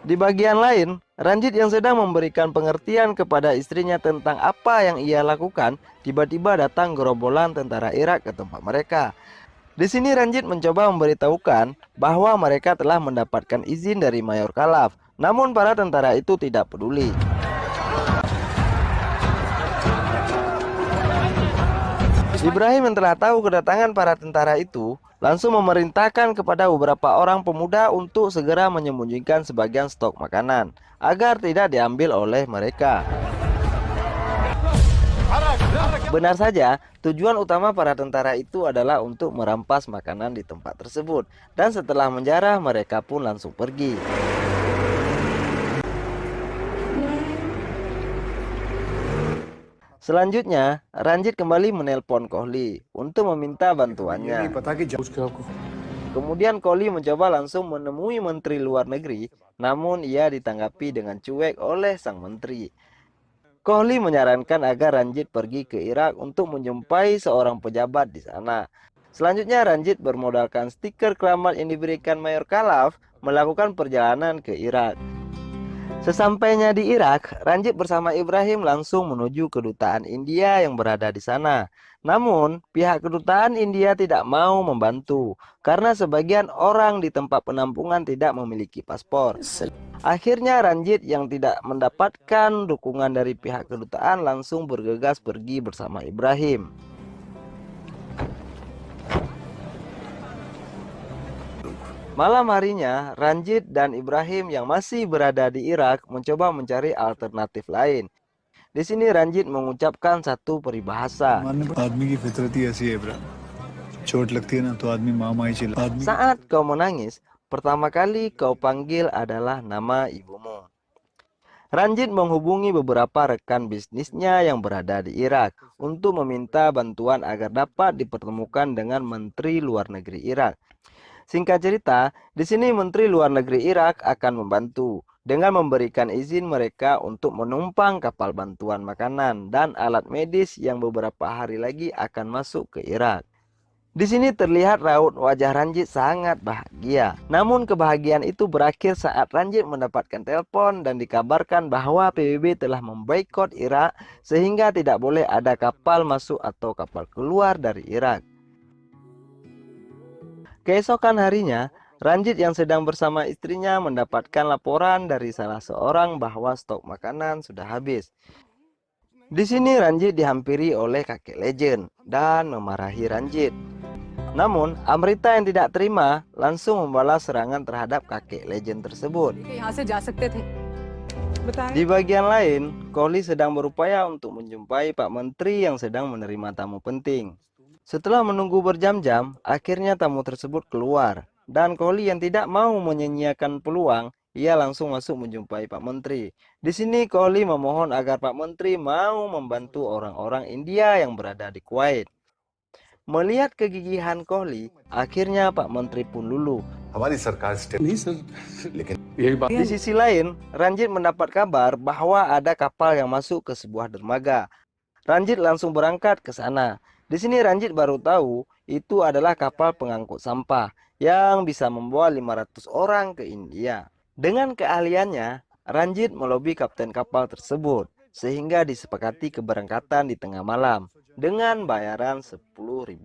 Di bagian lain, Ranjit yang sedang memberikan pengertian kepada istrinya tentang apa yang ia lakukan, tiba-tiba datang gerombolan tentara Irak ke tempat mereka. Di sini Ranjit mencoba memberitahukan bahwa mereka telah mendapatkan izin dari Mayor Khalaf, namun para tentara itu tidak peduli. Ibrahim yang telah tahu kedatangan para tentara itu, langsung memerintahkan kepada beberapa orang pemuda untuk segera menyembunyikan sebagian stok makanan, agar tidak diambil oleh mereka. Benar saja, tujuan utama para tentara itu adalah untuk merampas makanan di tempat tersebut, dan setelah menjarah mereka pun langsung pergi. Selanjutnya, Ranjit kembali menelpon Kohli untuk meminta bantuannya. Kemudian Kohli mencoba langsung menemui Menteri Luar Negeri, namun ia ditanggapi dengan cuek oleh sang menteri. Kohli menyarankan agar Ranjit pergi ke Irak untuk menjumpai seorang pejabat di sana. Selanjutnya Ranjit bermodalkan stiker keramat yang diberikan Mayor Khalaf melakukan perjalanan ke Irak. Sesampainya di Irak, Ranjit bersama Ibrahim langsung menuju kedutaan India yang berada di sana. Namun, pihak kedutaan India tidak mau membantu karena sebagian orang di tempat penampungan tidak memiliki paspor. Akhirnya Ranjit yang tidak mendapatkan dukungan dari pihak kedutaan langsung bergegas pergi bersama Ibrahim. Malam harinya, Ranjit dan Ibrahim yang masih berada di Irak mencoba mencari alternatif lain. Di sini Ranjit mengucapkan satu peribahasa. Saat kau menangis, pertama kali kau panggil adalah nama ibumu. Ranjit menghubungi beberapa rekan bisnisnya yang berada di Irak untuk meminta bantuan agar dapat dipertemukan dengan Menteri Luar Negeri Irak. Singkat cerita, di sini Menteri Luar Negeri Irak akan membantu dengan memberikan izin mereka untuk menumpang kapal bantuan makanan dan alat medis yang beberapa hari lagi akan masuk ke Irak. Di sini terlihat raut wajah Ranjit sangat bahagia. Namun kebahagiaan itu berakhir saat Ranjit mendapatkan telepon dan dikabarkan bahwa PBB telah memboikot Irak sehingga tidak boleh ada kapal masuk atau kapal keluar dari Irak. Keesokan harinya, Ranjit yang sedang bersama istrinya mendapatkan laporan dari salah seorang bahwa stok makanan sudah habis. Di sini Ranjit dihampiri oleh kakek legend dan memarahi Ranjit. Namun, Amrita yang tidak terima langsung membalas serangan terhadap kakek legend tersebut. Di bagian lain, Kohli sedang berupaya untuk menjumpai Pak Menteri yang sedang menerima tamu penting. Setelah menunggu berjam-jam, akhirnya tamu tersebut keluar. Dan Kohli yang tidak mau menyia-nyiakan peluang, ia langsung masuk menjumpai Pak Menteri. Di sini Kohli memohon agar Pak Menteri mau membantu orang-orang India yang berada di Kuwait. Melihat kegigihan Kohli, akhirnya Pak Menteri pun luluh. Di sisi lain, Ranjit mendapat kabar bahwa ada kapal yang masuk ke sebuah dermaga. Ranjit langsung berangkat ke sana. Di sini Ranjit baru tahu itu adalah kapal pengangkut sampah yang bisa membawa 500 orang ke India. Dengan keahliannya, Ranjit melobi kapten kapal tersebut sehingga disepakati keberangkatan di tengah malam dengan bayaran $10.000.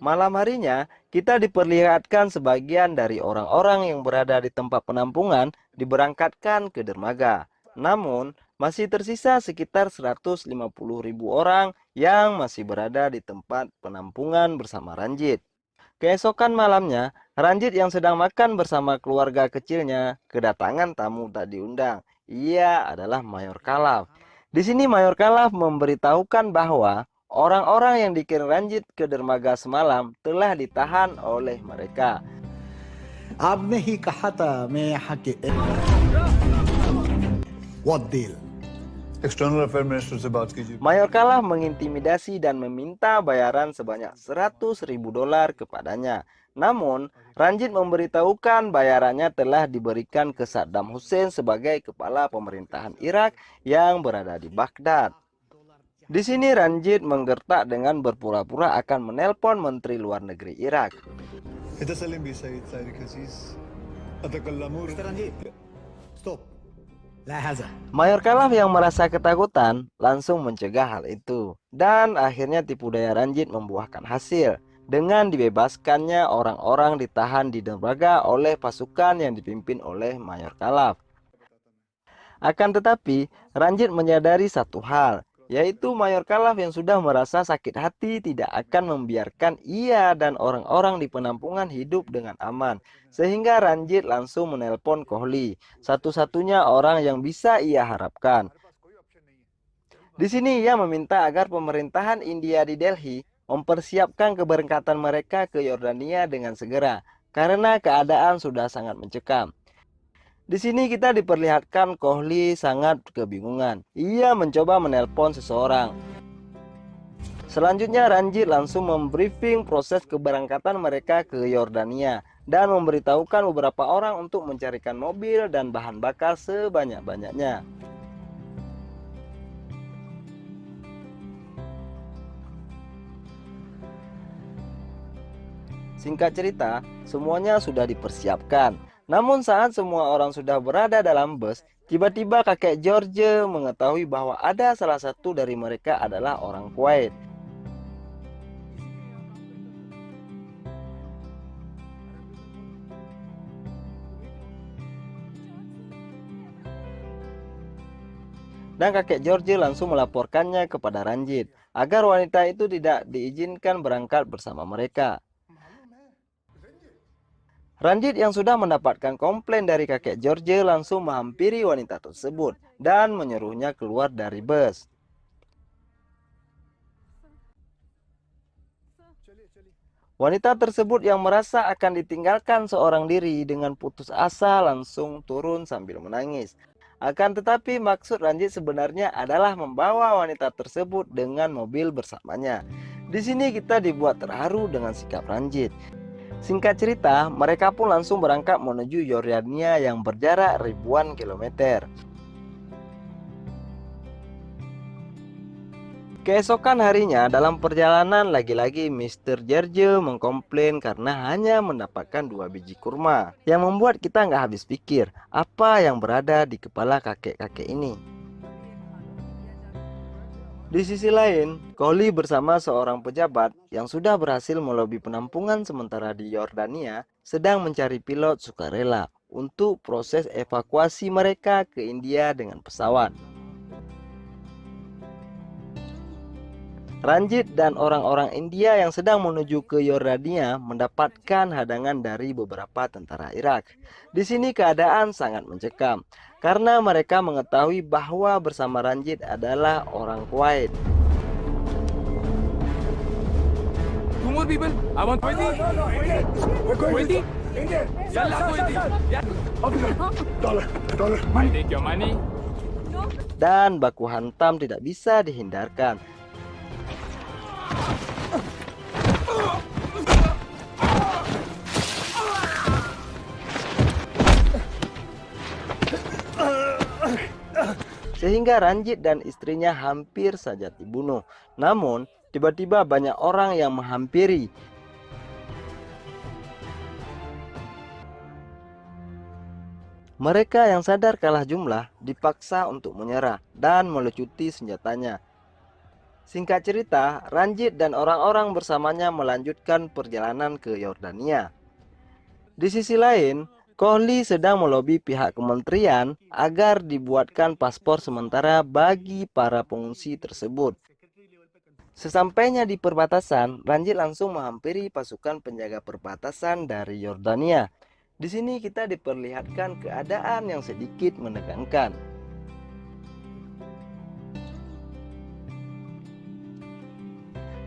Malam harinya, kita diperlihatkan sebagian dari orang-orang yang berada di tempat penampungan diberangkatkan ke dermaga. Namun, masih tersisa sekitar 150.000 orang yang masih berada di tempat penampungan bersama Ranjit. Keesokan malamnya, Ranjit yang sedang makan bersama keluarga kecilnya kedatangan tamu tak diundang. Ia adalah Mayor Khalaf. Di sini Mayor Khalaf memberitahukan bahwa orang-orang yang dikirim Ranjit ke dermaga semalam telah ditahan oleh mereka. आपने ही कहा था मैं यहाँ के What deal? External affair minister से बात कीजिए। Mayor Khalaf mengintimidasi dan meminta bayaran sebanyak $100.000 kepadanya. Namun, Ranjit memberitahukan bayarannya telah diberikan ke Saddam Hussein sebagai kepala pemerintahan Irak yang berada di Baghdad. Di sini Ranjit menggertak dengan berpura-pura akan menelpon Menteri Luar Negeri Irak. اتصل بي سيد ساري كسيس أتكلم مستر رنجيت ستوب لا هذا Mayor Khalaf yang merasa ketakutan langsung mencegah hal itu. Dan akhirnya tipu daya Ranjit membuahkan hasil. Dengan dibebaskannya orang-orang ditahan di dermaga oleh pasukan yang dipimpin oleh Mayor Khalaf. Akan tetapi, Ranjit menyadari satu hal, yaitu Mayor Khalaf yang sudah merasa sakit hati tidak akan membiarkan ia dan orang-orang di penampungan hidup dengan aman. Sehingga Ranjit langsung menelpon Kohli, satu-satunya orang yang bisa ia harapkan. Di sini ia meminta agar pemerintahan India di Delhi mempersiapkan keberangkatan mereka ke Yordania dengan segera, karena keadaan sudah sangat mencekam. Di sini kita diperlihatkan Kohli sangat kebingungan. Ia mencoba menelpon seseorang. Selanjutnya Ranjit langsung membriefing proses keberangkatan mereka ke Yordania dan memberitahukan beberapa orang untuk mencarikan mobil dan bahan bakar sebanyak-banyaknya. Singkat cerita, semuanya sudah dipersiapkan. Namun saat semua orang sudah berada dalam bus, tiba-tiba kakek George mengetahui bahwa ada salah satu dari mereka adalah orang Kuwait. Dan kakek George langsung melaporkannya kepada Ranjit agar wanita itu tidak diizinkan berangkat bersama mereka. Ranjit yang sudah mendapatkan komplain dari kakek George langsung menghampiri wanita tersebut dan menyuruhnya keluar dari bus. Wanita tersebut yang merasa akan ditinggalkan seorang diri dengan putus asa langsung turun sambil menangis. Akan tetapi maksud Ranjit sebenarnya adalah membawa wanita tersebut dengan mobil bersamanya. Di sini kita dibuat terharu dengan sikap Ranjit. Singkat cerita, mereka pun langsung berangkat menuju Yordania yang berjarak ribuan kilometer. Keesokan harinya dalam perjalanan lagi-lagi Mr. George mengkomplain karena hanya mendapatkan 2 biji kurma. Yang membuat kita nggak habis pikir apa yang berada di kepala kakek-kakek ini. Di sisi lain, Kohli bersama seorang pejabat yang sudah berhasil melobi penampungan sementara di Yordania sedang mencari pilot sukarela untuk proses evakuasi mereka ke India dengan pesawat. Ranjit dan orang-orang India yang sedang menuju ke Yordania mendapatkan hadangan dari beberapa tentara Irak. Di sini keadaan sangat mencekam karena mereka mengetahui bahwa bersama Ranjit adalah orang Kuwait. Two more people. I want 20. 20. Yalla 20. I take your money. Dan baku hantam tidak bisa dihindarkan. Sehingga Ranjit dan istrinya hampir saja dibunuh. Namun, tiba-tiba banyak orang yang menghampiri. Mereka yang sadar kalah jumlah dipaksa untuk menyerah dan melucuti senjatanya. Singkat cerita, Ranjit dan orang-orang bersamanya melanjutkan perjalanan ke Yordania. Di sisi lain, Kohli sedang melobi pihak kementerian agar dibuatkan paspor sementara bagi para pengungsi tersebut. Sesampainya di perbatasan, Ranjit langsung menghampiri pasukan penjaga perbatasan dari Yordania. Di sini kita diperlihatkan keadaan yang sedikit menegangkan.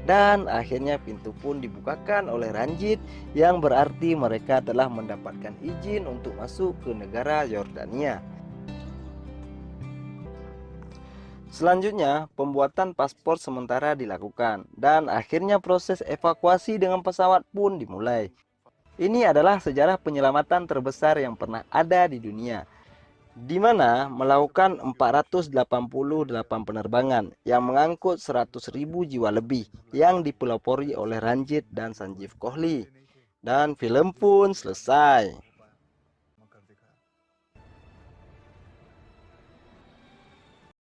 Dan akhirnya pintu pun dibukakan oleh Ranjit, yang berarti mereka telah mendapatkan izin untuk masuk ke negara Yordania. Selanjutnya, pembuatan paspor sementara dilakukan dan akhirnya proses evakuasi dengan pesawat pun dimulai. Ini adalah sejarah penyelamatan terbesar yang pernah ada di dunia. di mana melakukan 488 penerbangan yang mengangkut 100.000 jiwa lebih yang dipelopori oleh Ranjit dan Sanjeev Kohli. Dan film pun selesai.